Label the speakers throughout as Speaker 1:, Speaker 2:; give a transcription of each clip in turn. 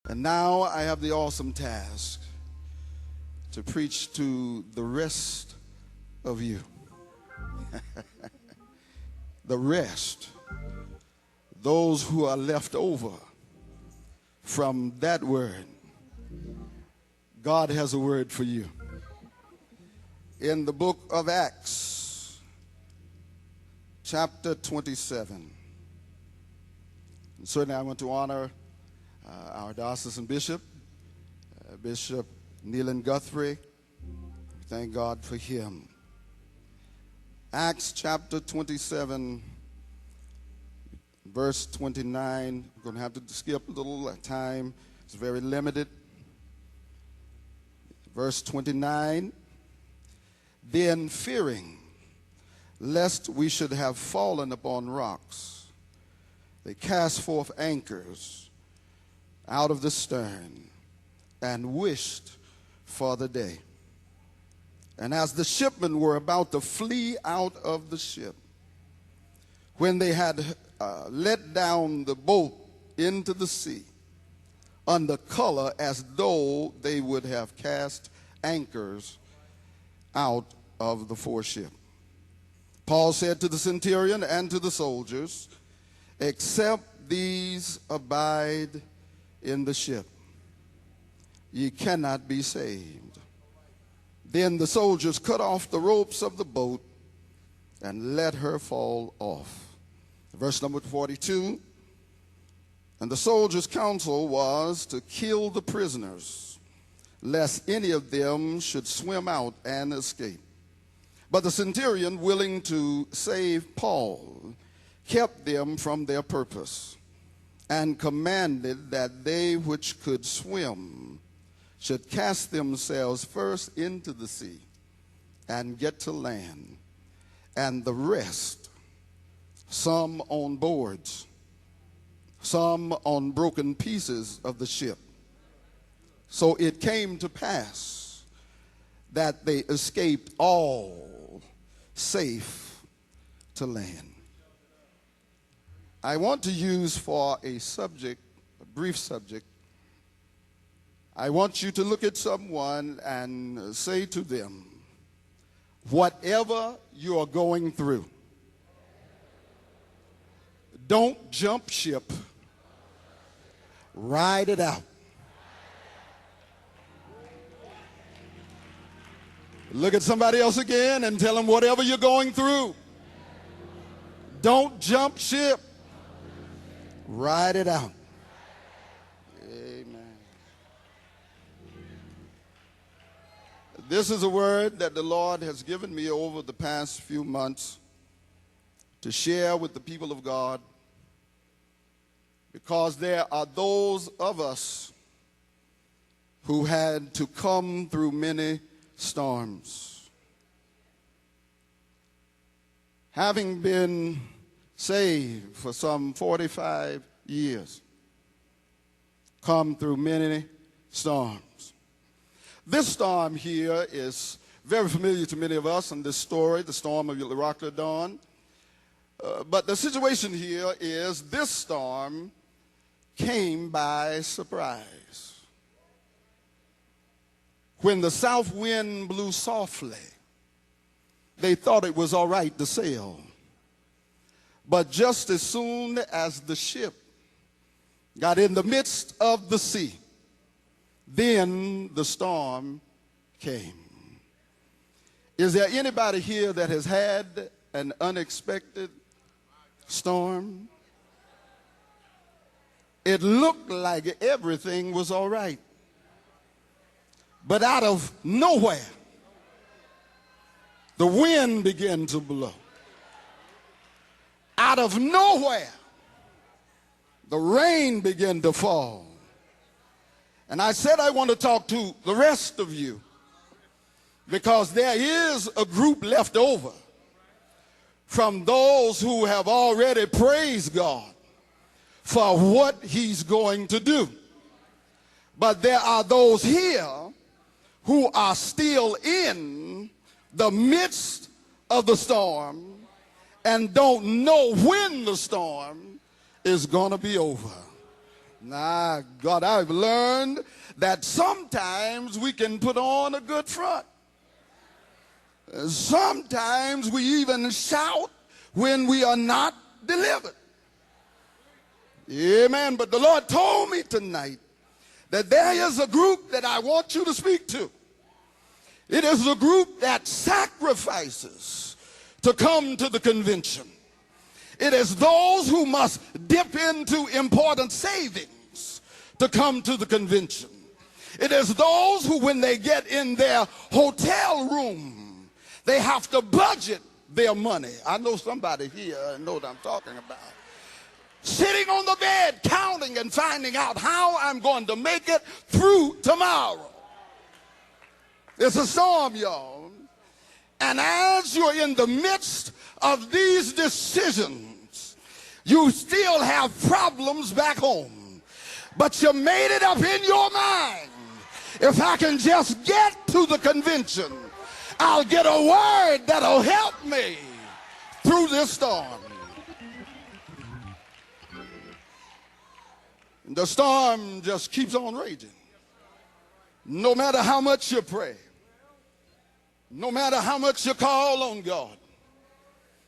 Speaker 1: And now I have the awesome task to preach to the rest of you. The rest, those who are left over from that word. God has a word for you. In the book of Acts, chapter 27. And certainly I want to honor our diocesan bishop, Bishop Neelan Guthrie. Thank God for him. Acts chapter 27, verse 29. We're going to have to skip a little time. It's very limited. Verse 29. Then fearing lest we should have fallen upon rocks, they cast forth anchors out of the stern and wished for the day. And as the shipmen were about to flee out of the ship, when they had let down the boat into the sea, under color as though they would have cast anchors out of the foreship, Paul said to the centurion and to the soldiers, "Except these abide in the ship, ye cannot be saved." Then the soldiers cut off the ropes of the boat and let her fall off. Verse number 42. And the soldiers' counsel was to kill the prisoners, lest any of them should swim out and escape. But the centurion, willing to save Paul, kept them from their purpose, and commanded that they which could swim should cast themselves first into the sea and get to land, and the rest, some on boards, some on broken pieces of the ship. So it came to pass that they escaped all safe to land. I want to use for a subject, a brief subject, I want you to look at someone and say to them, whatever you are going through, don't jump ship, ride it out. Look at somebody else again and tell them, whatever you're going through, don't jump ship, ride it out. Amen. This is a word that the Lord has given me over the past few months to share with the people of God, because there are those of us who had to come through many storms. Having been saved for some 45 years, come through many storms. This storm here is very familiar to many of us in this story, the storm of the Dawn. But the situation here is this storm came by surprise. When the south wind blew softly, they thought it was all right to sail. But just as soon as the ship got in the midst of the sea, then the storm came. Is there anybody here that has had an unexpected storm? It looked like everything was all right. But out of nowhere, the wind began to blow. Out of nowhere, the rain began to fall. And I said I want to talk to the rest of you, because there is a group left over from those who have already praised God for what he's going to do. But there are those here who are still in the midst of the storm and don't know when the storm is going to be over. Nah, God, I've learned that sometimes we can put on a good front. Sometimes we even shout when we are not delivered. Amen. But the Lord told me tonight that there is a group that I want you to speak to. It is a group that sacrifices to come to the convention. It is those who must dip into important savings to come to the convention. It is those who, when they get in their hotel room, they have to budget their money. I know somebody here know what I'm talking about. Sitting on the bed, counting and finding out how I'm going to make it through tomorrow. It's a storm, y'all. And as you're in the midst of these decisions, you still have problems back home. But you made it up in your mind. If I can just get to the convention, I'll get a word that'll help me through this storm. And the storm just keeps on raging. No matter how much you pray, no matter how much you call on God,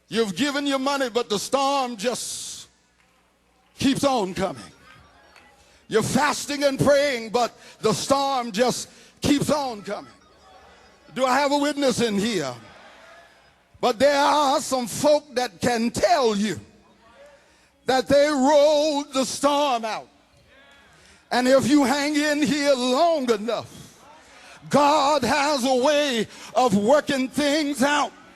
Speaker 1: you've given your money, but the storm just keeps on coming. You're fasting and praying, but the storm just keeps on coming. Do I have a witness in here? But there are some folk that can tell you that they rode the storm out. And if you hang in here long enough, God has a way of working things out